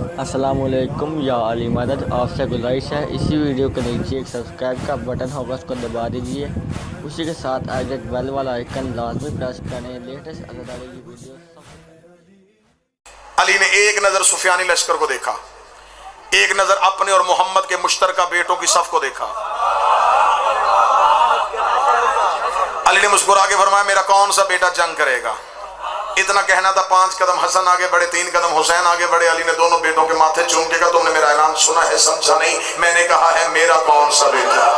السلام علیکم یا علی مدد، آپ سے گزارش ہے اسی ویڈیو کے نیچے ایک سبسکرائب کا بٹن ہوگا، اس کو دبا دیجئے، اسی کے ساتھ آئیکن بیل والا آئیکن لازمی پریس کریں لیٹسٹ عزاداری کی ویڈیو۔ علی نے ایک نظر سفیانی لشکر کو دیکھا، ایک نظر اپنے اور محمد کے مشترکہ بیٹوں کی صف کو دیکھا۔ علی نے مسکرا کے فرمایا میرا کون سا بیٹا جنگ کرے گا؟ اتنا کہنا تھا، 5 قدم حسن آگے بڑھے، 3 قدم حسین آگے بڑھے۔ علی نے دونوں بیٹوں کے ماتھے چوم کے کہا تم نے میرا اعلان سنا ہے، سمجھا نہیں؟ میں نے کہا ہے میرا کون سا بیٹا؟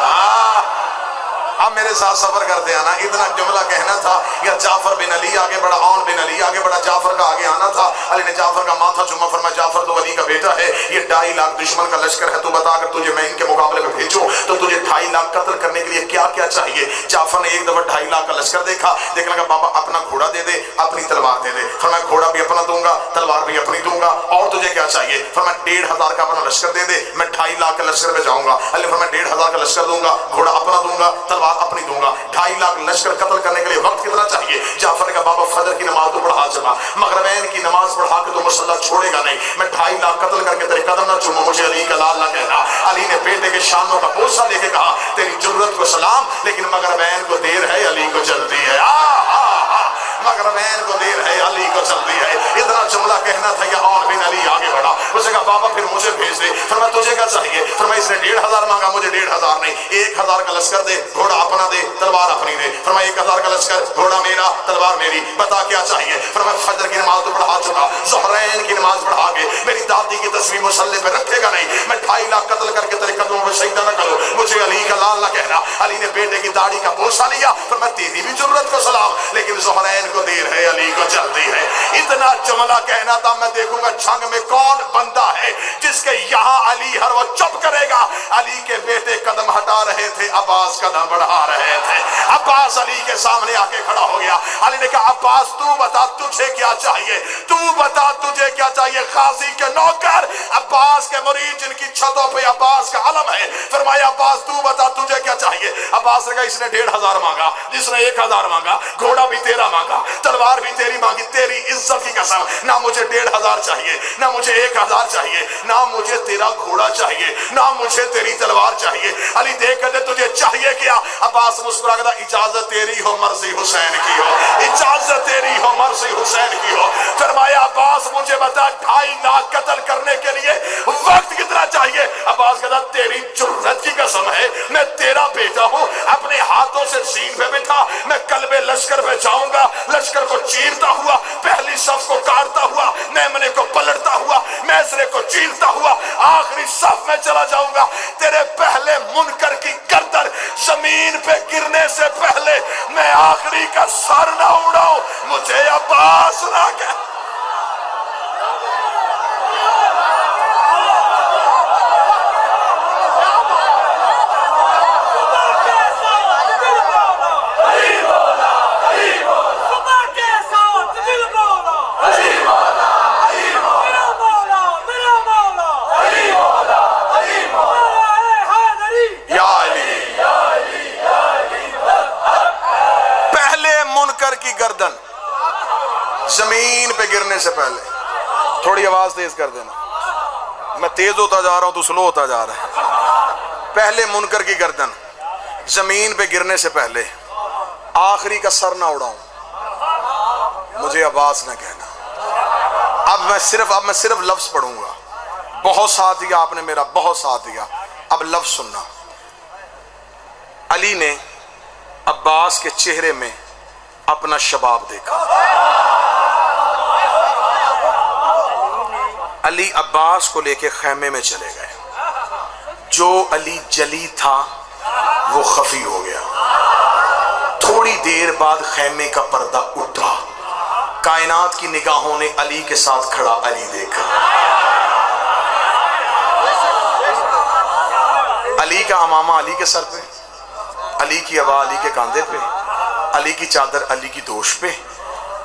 اب میرے ساتھ سفر کرتے آنا، اتنا جملہ کہنا تھا یا جعفر بن علی آگے بڑھا، عون بن علی آگے بڑھا، جعفر کا آگے آنا تھا۔ علی نے جعفر کا ماتھا چوما، فرمایا جعفر تو علی کا بیٹا ہے، یہ 2.5 لاکھ دشمن کا لشکر ہے، تو بتا اگر تجھے میں ان کے مقابلے میں بھیجوں تو تجھے 2.5 لاکھ قتل کرنے کے لیے کیا کیا چاہیے؟ جعفر نے ایک دفعہ 2.5 لاکھ کا لشکر دیکھا، دیکھنے لگا بابا اپنا گھوڑا دے دے، اپنی تلوار دے دے۔ فرمایا گھوڑا بھی اپنا دوں گا، تلوار بھی اپنی دوں گا، اور تجھے کیا چاہیے؟ فرمایا 1,500 کا اپنا لشکر دے دے، میں 2.5 لاکھ کا لشکر پہ جاؤں گا۔ علی نے فرمایا 1,500 کا لشکر دوں گا، گھوڑا اپنا دوں گا، تلوار اپنی دوں گا۔ 2.5 لاکھ لشکر قتل کرنے کے لیے وقت کتنا چاہیے؟ جعفر نے کہا بابا فجر کی نماز تو پڑھا چلا، مغربین کی نماز پڑھا کے تو مسلح چھوڑے گا نہیں، میں 2.5 لاکھ قتل کر کے تیرے قدم نہ چوموں، مجھے علی کا لال نہ کہنا۔ علی نے بیٹے کے شانوں کا بوسہ لے کے کہا تیری جرت کو سلام، لیکن مغربین کو دیر ہے، علی کو جلدی ہے۔ مغربین کو دیر ہے، علی کو جلدی ہے۔ اتنا جملہ کہنا تھا یا عون بن علی آگے بڑھا، اس نے کہا بابا پھر مجھے بھیج دے۔ فرمایا تجھے کیا چاہیے؟ فرمایا اس نے 1,500 مانگا، مجھے 1,500 نہیں، 1,000 کا لشکر دے، گھوڑا اپنا دے، تلوار اپنی دے۔ فرمایا 1,000 کا لشکر، گھوڑا میرا، تلوار میری، بتا کیا چاہیے؟ فرمایا فجر کی نماز تو پڑھا چکا، ظہرین کی نماز پڑھا کے میری دادی کی تصویر مسلح پہ رکھے گا نہیں، میں 2.5 لاکھ قتل کر کے تیرے قدموں میں سجدہ نہ کروں، مجھے علی کا لال نہ کہنا۔ علی نے بیٹے کی داڑھی کا بوسہ لیا، فرمایا تیری بھی جرت کو سلام، لیکن ظہرین کو دیر ہے، علی کو جلدی ہے۔ اتنا جملہ کہنا تھا، میں دیکھوں گا جنگ میں کون بندہ ہے جس کے یہاں علی ہر وہ چپ کرے گا۔ علی کے بیٹے قدم ہٹا رہے تھے، عباس قدم بڑھا رہے تھے۔ عباس علی کے سامنے آ کے کھڑا ہو گیا۔ علی نے کہا عباس تو بتا تجھے کیا چاہیے، تو بتا تجھے کیا چاہیے؟ غازی کے نوکر، عباس کے مرید جن کی چھتوں پہ عباس کا علم ہے، فرمایا عباس تو بتا تجھے کیا چاہیے؟ عباس نے کہا اس نے 1,500 مانگا، جس نے 1,000 مانگا، گھوڑا بھی تیرا مانگا، تلوار بھی تیری مانگی، تیری عزت کی قسم نہ مجھے 1,500 چاہیے، نہ مجھے 1,000 چاہیے، نہ مجھے تیرا گھوڑا چاہیے، نہ مجھے تیری تلوار چاہیے۔ علی دیکھ کر تجھے چاہیے کیا؟ عباس مسکرا کر کہا اجازت تیری ہو، مرضی حسین کی ہو، اجازت تیری ہو، مرضی حسین کی ہو۔ فرمایا عباس مجھے بتا 2.5 لاکھ قتل کرنے کے لیے وقت کتنا چاہیے؟ عباس کہتا تیری جرت کی قسم ہے، میں تیرا بیٹا ہوں، اپنے ہاتھوں سے سین پہ بٹھا، میں قلب لشکر پہ جاؤں گا، لشکر کو چیرتا ہوا، پہلی صف کو کاٹتا ہوا، میمنے کو پلٹتا ہوا، میسرے کو چیرتا ہوا، آخری صف میں چلا جاؤں گا۔ تیرے پہلے منکر کی گردن زمین پہ گرنے سے پہلے میں آخری کا سر نہ اڑاؤں، مجھے عباس نہ کہہ۔ کی گردن زمین پہ گرنے سے پہلے، تھوڑی آواز تیز کر دینا، میں تیز ہوتا جا رہا ہوں تو سلو ہوتا جا رہا ہے۔ پہلے منکر کی گردن زمین پہ گرنے سے پہلے آخری کا سر نہ اڑاؤں، مجھے عباس نہ کہنا۔ اب میں صرف لفظ پڑھوں گا، بہت ساتھ دیا آپ نے میرا، بہت ساتھ دیا، اب لفظ سننا۔ علی نے عباس کے چہرے میں اپنا شباب دیکھا۔ علی عباس کو لے کے خیمے میں چلے گئے، جو علی جلی تھا وہ خفی ہو گیا۔ تھوڑی دیر بعد خیمے کا پردہ اٹھا، کائنات کی نگاہوں نے علی کے ساتھ کھڑا علی دیکھا۔ علی کا امامہ علی کے سر پہ، علی کی عبا علی کے کاندھے پہ، علی کی چادر علی کی دوش پہ۔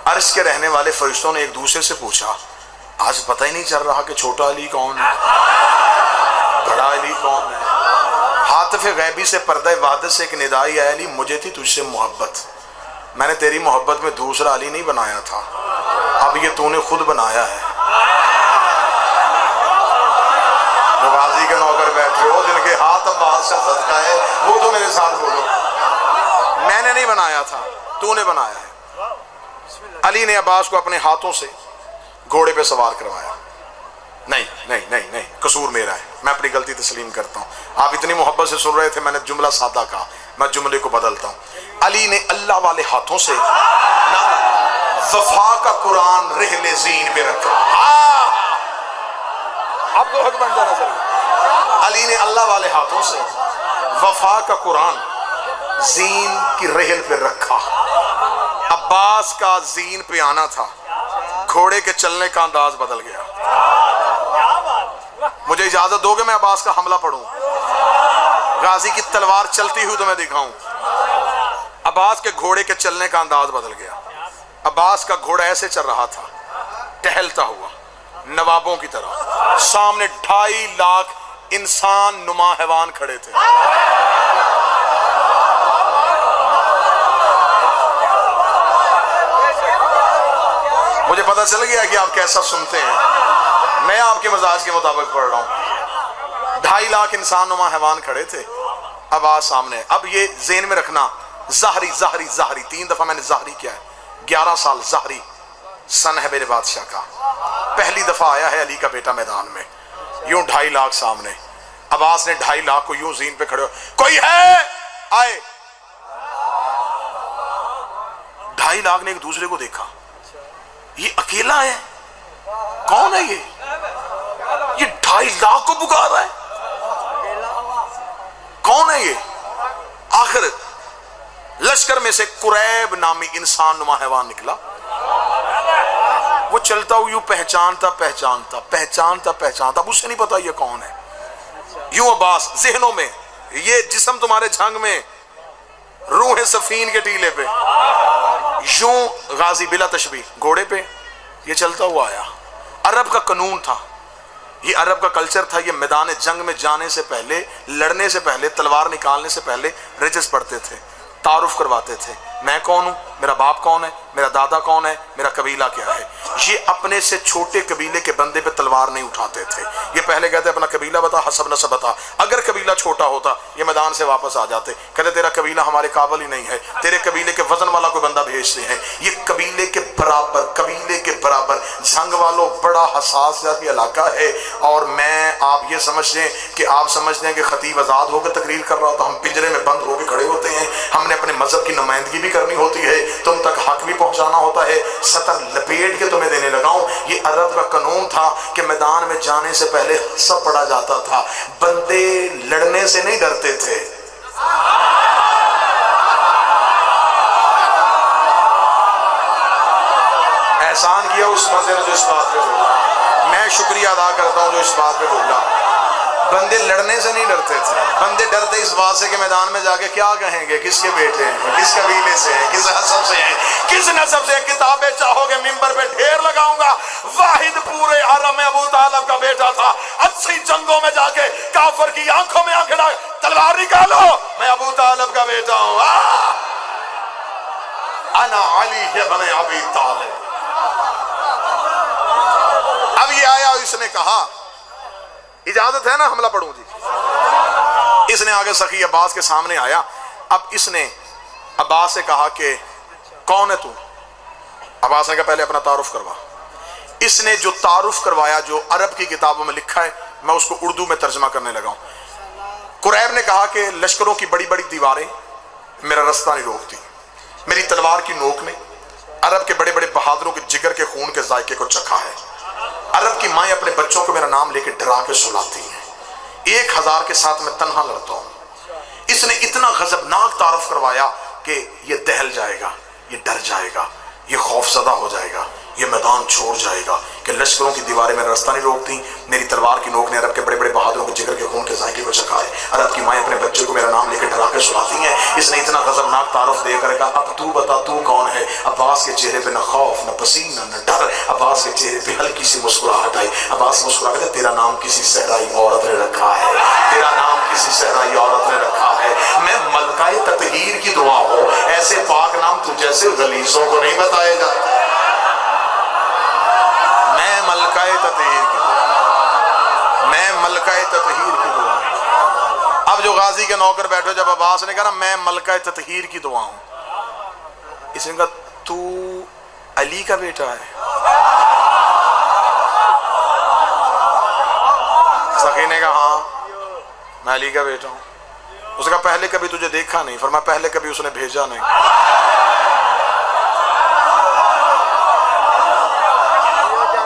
عرش کے رہنے والے فرشتوں نے ایک دوسرے سے پوچھا آج پتہ ہی نہیں چل رہا کہ چھوٹا علی کون ہے، بڑا علی کون ہے۔ حاطف غیبی سے پردہ وحدت سے ایک ندائی ہے علی مجھے تھی تجھ سے محبت، میں نے تیری محبت میں دوسرا علی نہیں بنایا تھا، اب یہ تو نے خود بنایا ہے۔ بات سے صدقہ ہے، وہ تو میرے ساتھ بولو۔ میں نے نہیں بنایا تھا، تو نے بنایا ہے۔ علی نے عباس کو اپنے ہاتھوں سے گھوڑے پہ سوار کروایا۔ نہیں نہیں نہیں نہیں، قصور میرا ہے، میں اپنی غلطی تسلیم کرتا ہوں۔ آپ اتنی محبت سے سن رہے تھے، میں نے جملہ سادہ کہا، میں جملے کو بدلتا ہوں۔ علی نے اللہ والے ہاتھوں سے وفا کا قرآن رحل زین پہ رکھا۔ اب تو حق بن جانا چاہیے۔ علی نے اللہ والے ہاتھوں سے وفا کا قرآن زین کی رحل پہ رکھا۔ عباس کا زین پہ آنا تھا، گھوڑے کے چلنے کا انداز بدل گیا۔ مجھے اجازت دو کہ میں عباس کا حملہ پڑھوں، غازی کی تلوار چلتی ہوئی تمہیں دکھاؤں۔ عباس کے گھوڑے کے چلنے کا انداز بدل گیا۔ عباس کا گھوڑا ایسے چل رہا تھا، ٹہلتا ہوا نوابوں کی طرح، سامنے 2.5 لاکھ انسان نما حیوان کھڑے تھے۔ مجھے پتا چل گیا کہ آپ کیسا سنتے ہیں، میں آپ کے مزاج کے مطابق پڑھ رہا ہوں۔ 2.5 لاکھ انسان نما حیوان کھڑے تھے، عباس سامنے۔ اب یہ ذہن میں رکھنا، ظاہری ظاہری ظاہری 3 دفعہ میں نے ظاہری کیا ہے۔ 11 سال ظاہری سن ہے میرے بادشاہ کا، پہلی دفعہ آیا ہے علی کا بیٹا میدان میں، یوں 2.5 لاکھ سامنے۔ عباس نے 2.5 لاکھ کو یوں زین پہ کھڑے ہو، کوئی ہے آئے۔ 2.5 لاکھ نے ایک دوسرے کو دیکھا، یہ اکیلا ہے، کون ہے یہ 2.5 لاکھ کو پکار رہا ہے، کون ہے یہ؟ آخر لشکر میں سے قریب نامی انسان نما حیوان نکلا، وہ چلتا ہوا یوں پہچانتا پہچانتا پہچانتا پہچانتا، اب اسے نہیں پتا یہ کون ہے۔ یوں عباس ذہنوں میں، یہ جسم تمہارے جھنگ میں، روح سفین کے ٹیلے پہ، یوں غازی بلا تشبیہ گھوڑے پہ یہ چلتا ہوا آیا۔ عرب کا قانون تھا، یہ عرب کا کلچر تھا، یہ میدان جنگ میں جانے سے پہلے، لڑنے سے پہلے، تلوار نکالنے سے پہلے رجس پڑھتے تھے، تعارف کرواتے تھے، میں کون ہوں، میرا باپ کون ہے، میرا دادا کون ہے، میرا قبیلہ کیا ہے۔ یہ اپنے سے چھوٹے قبیلے کے بندے پہ تلوار نہیں اٹھاتے تھے، یہ پہلے کہتے اپنا قبیلہ بتا، حسب نسب بتا۔ اگر قبیلہ چھوٹا ہوتا یہ میدان سے واپس آ جاتے، کہتے تیرا قبیلہ ہمارے قابل ہی نہیں ہے، تیرے قبیلے کے وزن والا کوئی بندہ بھیجتے ہیں۔ یہ قبیلے کے برابر، قبیلے کے برابر، جھنگ والوں بڑا حساس علاقہ ہے۔ اور میں آپ یہ سمجھتے ہیں کہ آپ سمجھتے ہیں کہ خطیب آزاد ہو کے تقریر کر رہا ہوتا، ہم پنجرے میں بند ہو کے کھڑے ہوتے ہیں، ہم نے اپنے مذہب کی نمائندگی بھی کرنی ہوتی ہے، تم تک حق بھی پہنچانا ہوتا ہے، سطر لپیٹ کے تمہیں دینے لگاؤں۔ یہ عرب کا قانون تھا کہ میدان میں جانے سے پہلے سب پڑھا جاتا تھا، بندے لڑنے سے نہیں ڈرتے تھے۔ احسان کیا اس بندے نے جو اس بات پہ بولا، میں شکریہ ادا کرتا ہوں جو اس بات پہ بولا۔ بندے لڑنے سے نہیں ڈرتے تھے، بندے ڈرتے اس بات سے کہ میدان میں جا کے کیا کہیں گے، کس کے بیٹے ہیں، کس قبیلے سے ہیں، کس حسب سے ہیں، کس نسب سے۔ کتابیں چاہو گے ممبر پہ ڈھیر لگاؤں گا، واحد پورے عرب میں ابو طالب کا بیٹا تھا، 80 جنگوں میں جا کے کافر کی آنکھوں میں آنکھ ڈال، تلوار نکالو، میں ابو طالب کا بیٹا ہوں، انا علی ابن ابی طالب۔ اب یہ آیا اور اس نے کہا اجازت ہے نا حملہ پڑھوں جی؟ اس نے آگے سخی عباس کے سامنے آیا، اب اس نے عباس سے کہا کہ کون ہے تو؟ عباس نے کہا پہلے اپنا تعارف کروا۔ اس نے جو تعارف کروایا، جو عرب کی کتابوں میں لکھا ہے، میں اس کو اردو میں ترجمہ کرنے لگا ہوں۔ قریب نے کہا کہ لشکروں کی بڑی بڑی دیواریں میرا رستہ نہیں روکتی، میری تلوار کی نوک نے عرب کے بڑے بڑے بہادروں کے جگر کے خون کے ذائقے کو چکھا ہے۔ عرب کی مائیں اپنے بچوں کو میرا نام لے کے ڈرا کے سلاتی ہیں، 1000 کے ساتھ میں تنہا لڑتا ہوں۔ اس نے اتنا غضبناک تعارف کروایا کہ یہ دہل جائے گا، یہ ڈر جائے گا، یہ خوف زدہ ہو جائے گا، یہ میدان چھوڑ جائے گا کہ لشکروں کی دیواریں میرا رستہ نہیں روکتی، میری تلوار کی نوک نے عرب کے بڑے بڑے بہادروں کے جگر کے خون کے ذائقے کو چکھا ہے، عرب کی مائیں اپنے بچے کو میرا نام لے کے ڈرا کے سلاتی ہیں۔ اس نے اتنا غضبناک تعارف دے کر کہا اب تو بتا تو کون ہے؟ عباس کے چہرے پہ نہ خوف، نہ پسینہ، نہ ڈر، عباس کے چہرے پہ ہلکی سی مسکراہٹ آئی۔ عباس مسکرا کے تیرا نام کسی صحرائی عورت نے رکھا ہے، تیرا نام کسی صحرائی عورت نے رکھا ہے، میں ملکہ تطہیر کی دعا ہو، ایسے پاک نام تجھ جیسے غلیظوں کو نہیں بتائے جاتے۔ ملکہ تطہیر کی دعا، میں ملکہ تطہیر کی دعا۔ اب جو غازی کے نوکر بیٹھے، جب عباس نے کہا نا میں ملکہ تطہیر کی دعا ہوں، اس نے کہا تو علی کا بیٹا ہے؟ سخی نے کہا ہاں میں علی کا بیٹا ہوں۔ اس نے کہا پہلے کبھی تجھے دیکھا نہیں؟ فرمایا پہلے کبھی اس نے بھیجا نہیں۔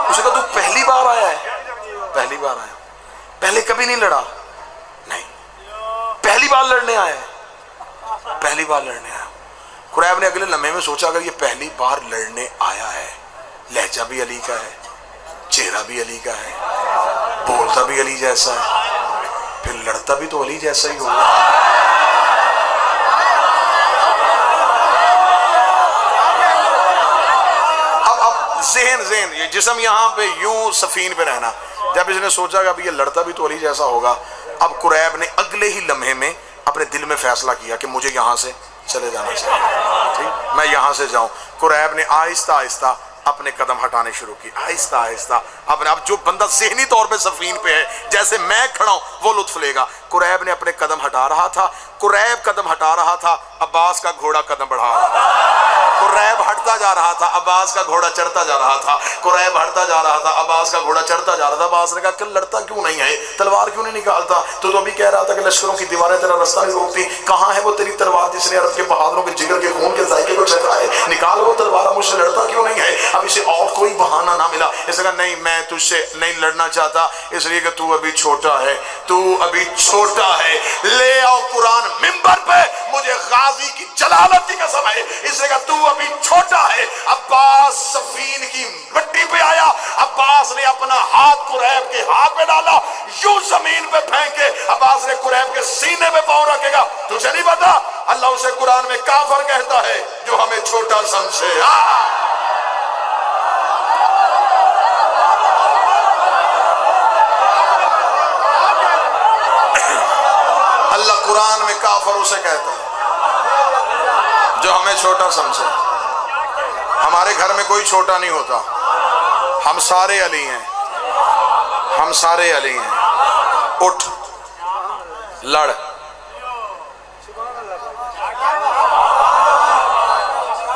اس نے کہا تو پہلی بار آیا ہے؟ پہلی بار آیا۔ پہلے کبھی نہیں لڑا؟ نہیں۔ پہلی بار لڑنے آیا ہے؟ پہلی بار لڑنے آیا۔ قریب نے اگلے لمحے میں سوچا اگر یہ پہلی بار لڑنے آیا ہے، لہجہ بھی علی کا ہے، چہرہ بھی علی کا ہے، بولتا بھی علی جیسا ہے، پھر لڑتا بھی تو علی جیسا ہی ہوگا۔ اب ذہن یہ جسم یہاں پہ یوں سفین پہ رہنا، جب اس نے سوچا کہ اب یہ لڑتا بھی تو علی جیسا ہوگا، اب قریب نے اگلے ہی لمحے میں اپنے دل میں فیصلہ کیا کہ مجھے یہاں سے چلے جانا چاہیے، میں یہاں سے جاؤں۔ قریب نے آہستہ آہستہ اپنے قدم ہٹانے شروع کی، آہستہ آہستہ اپنے، اب جو بندہ ذہنی طور پہ سفین پہ ہے جیسے میں کھڑا ہوں وہ لطف لے گا۔ قریب نے اپنے قدم ہٹا رہا تھا، قریب قدم ہٹا رہا تھا، عباس کا گھوڑا قدم بڑھا رہا تھا۔ قریب ہٹتا جا رہا تھا، عباس کا گھوڑا چڑھتا جا رہا تھا۔ قریب ہٹتا جا رہا تھا، عباس کا گھوڑا چڑھتا جا رہا تھا۔ عباس نے کہا کہ لڑتا کیوں نہیں ہے؟ تلوار کیوں نہیں نکالتا؟ تو ابھی کہہ رہا تھا کہ لشکروں کی دیواریں تیرا رستہ نہیں روکتی، کہاں ہے وہ تیری تلوار جس نے عرب کے بہادروں کے جگر کے خون کے ذائقے کو چکھا ہے؟ نکال وہ تلوار، مجھ سے لڑتا کیوں نہیں ہے؟ اب اسے اور کوئی بہانہ نہ ملا، اس نے کہا نہیں میں تجھ سے نہیں لڑنا چاہتا، اس لیے کہ تو ابھی چھوٹا ہے، تو ابھی چھوٹا ہے، لے آؤ قرآن ممبر پہ، مجھے غازی کی جلالت کی قسم ہے، اس نے کہا تو ابھی چھوٹا ہے۔ عباس سفین کی مٹی پہ آیا، عباس نے اپنا ہاتھ قریب کے ہاتھ پہ ڈالا، یوں زمین پہ پھینکے عباس نے قریب کے سینے پہ پاؤں رکھے گا۔ تجھے نہیں پتا اللہ اسے قرآن میں کافر کہتا ہے جو ہمیں چھوٹا سمجھے۔ اللہ قرآن میں کافر اسے کہتا ہے جو ہمیں چھوٹا سمجھے۔ ہمارے گھر میں کوئی چھوٹا نہیں ہوتا، ہم سارے علی ہیں، ہم سارے علی ہیں۔ اٹھ لڑ۔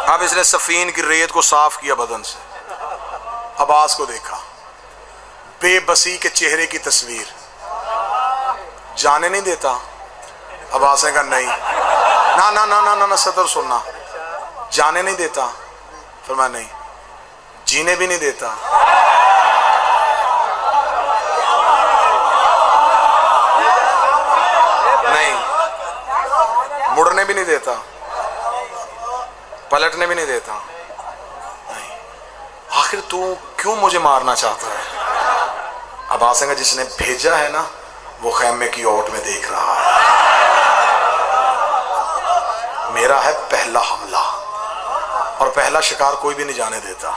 اب اس نے سفین کی ریت کو صاف کیا بدن سے، عباس کو دیکھا، بے بسی کے چہرے کی تصویر، جانے نہیں دیتا۔ عباس نے کہا نہیں، نا نا نا نا نا صدر سننا، جانے نہیں دیتا؟ فرمایا نہیں، جینے بھی نہیں دیتا۔ نہیں، مڑنے بھی نہیں دیتا، پلٹنے بھی نہیں دیتا۔ نہیں، آخر تو کیوں مجھے مارنا چاہتا ہے؟ عباس نے کہا جس نے بھیجا ہے نا وہ خیمے کی اوٹ میں دیکھ رہا ہے، میرا ہے پہلا حملہ اور پہلا شکار کوئی بھی نہیں جانے دیتا۔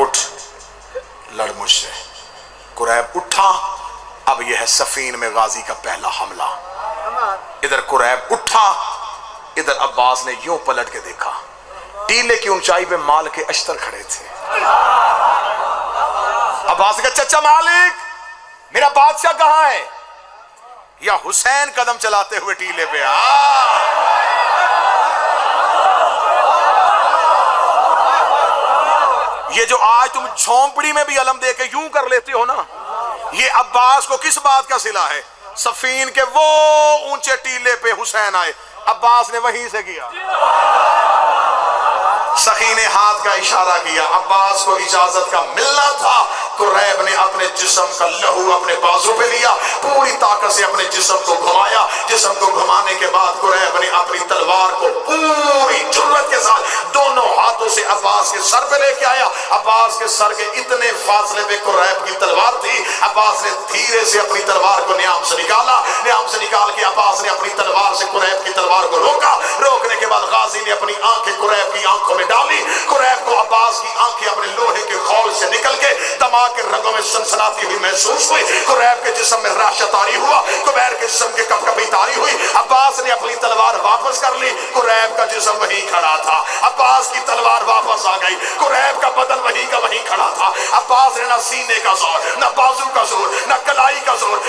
اٹھ لڑ مجھ سے۔ قریب اٹھا، اب یہ ہے سفین میں غازی کا پہلا حملہ۔ ادھر قریب اٹھا، ادھر عباس نے یوں پلٹ کے دیکھا، ٹیلے کی اونچائی پہ مال کے اشتر کھڑے تھے۔ عباس نے کہا چچا مالک میرا بادشاہ کہاں ہے؟ یا حسین قدم چلاتے ہوئے ٹیلے پہ یہ جو آج تم جھونپڑی میں بھی علم دے کے یوں کر لیتے ہو نا، یہ عباس کو کس بات کا صلہ ہے؟ سفین کے وہ اونچے ٹیلے پہ حسین آئے، عباس نے وہیں سے کیا، سخی نے ہاتھ کا اشارہ کیا، عباس کو اجازت کا ملنا تھا۔ قریب نے اپنے جسم کا لہو اپنے بازو پہ لیا، پوری طاقت سے اپنے جسم کو گھمایا، جسم کو گھمانے کے بعد قریب نے اپنی تلوار کو پوری جرت کے ساتھ دونوں ہاتھوں سے عباس کے سر پہ لے کے آیا۔ عباس کے سر کے اتنے فاصلے پہ قریب کی تلوار تھی، عباس نے دھیرے سے اپنی تلوار کو نیام سے نکالا، نیام سے نکال کے عباس نے اپنی تلوار سے قریب کی تلوار کو روکا، روکنے کے بعد غازی نے اپنی آنکھیں قریب کی آنکھوں میں ڈالی، قریب کو عباس کی آنکھیں اپنے لوہے کے خول سے نکل کے دماغ کے رگوں میں سنسناتی ہوئی محسوس ہوئی، قریب کے جسم میں راشہ طاری ہوا، قبیر کے جسم کے کپ کپی طاری ہوئی۔ عباس نے اپنی تلوار واپس کر لی، قریب کا جسم وہیں کھڑا تھا، عباس کی تلوار واپس آ گئی، قریب کا بدن وہیں کا وہیں کھڑا تھا۔ عباس نے نہ سینے کا زور، نہ بازو کا زور، نہ کلائی کا زور،